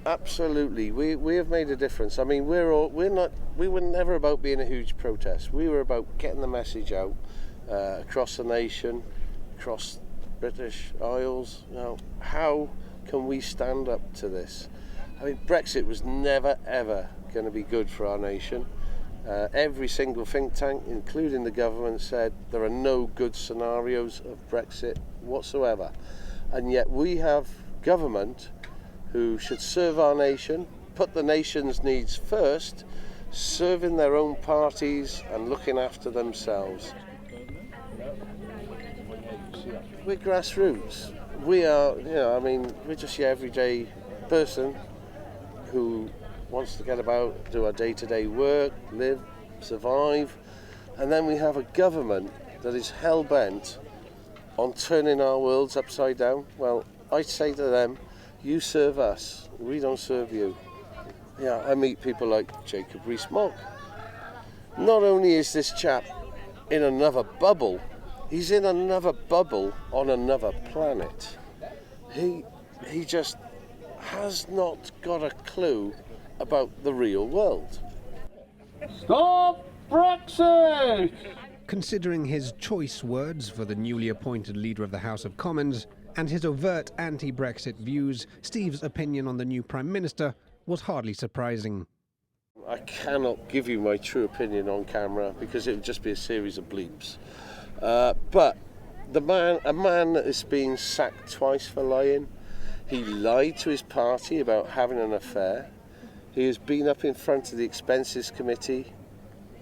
Absolutely, we have made a difference. I mean, we were never about being a huge protest. We were about getting the message out across the nation, across British Isles. You know, how can we stand up to this? I mean, Brexit was never ever going to be good for our nation. Every single think tank, including the government, said there are no good scenarios of Brexit whatsoever. And yet we have government who should serve our nation, put the nation's needs first, serving their own parties and looking after themselves. We're grassroots. We are, I mean, we're just your everyday person who wants to get about, do our day-to-day work, live, survive, and then we have a government that is hell-bent on turning our worlds upside down. Well, I say to them, you serve us, we don't serve you. Yeah, I meet people like Jacob Rees-Mogg. Not only is this chap in another bubble, he's in another bubble on another planet. He just has not got a clue about the real world. Stop Brexit! Considering his choice words for the newly appointed Leader of the House of Commons and his overt anti-Brexit views, Steve's opinion on the new Prime Minister was hardly surprising. I cannot give you my true opinion on camera because it would just be a series of bleeps. But a man that has been sacked twice for lying. He lied to his party about having an affair. He has been up in front of the Expenses Committee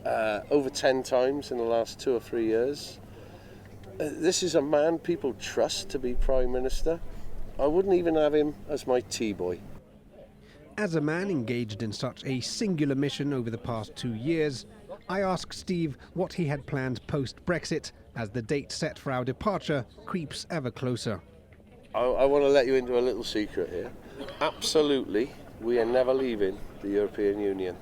over 10 times in the last 2 or 3 years. This is a man people trust to be Prime Minister. I wouldn't even have him as my tea boy. As a man engaged in such a singular mission over the past 2 years, I asked Steve what he had planned post-Brexit as the date set for our departure creeps ever closer. I want to let you into a little secret here. Absolutely, we are never leaving the European Union.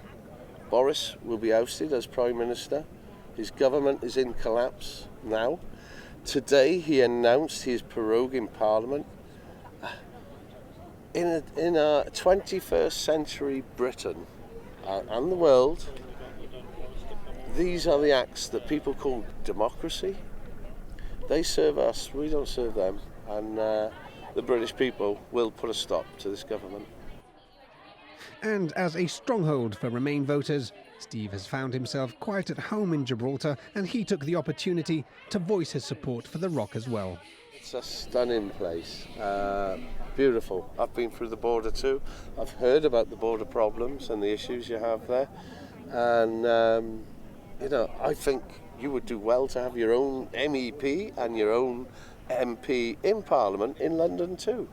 Boris will be ousted as Prime Minister. His government is in collapse now. Today he announced he is proroguing Parliament. In our 21st century Britain and the world, these are the acts that people call democracy. They serve us, we don't serve them, and the British people will put a stop to this government. And as a stronghold for Remain voters, Steve has found himself quite at home in Gibraltar, and he took the opportunity to voice his support for the Rock as well. It's a stunning place, beautiful. I've been through the border too. I've heard about the border problems and the issues you have there, and I think you would do well to have your own MEP and your own MP in Parliament in London too.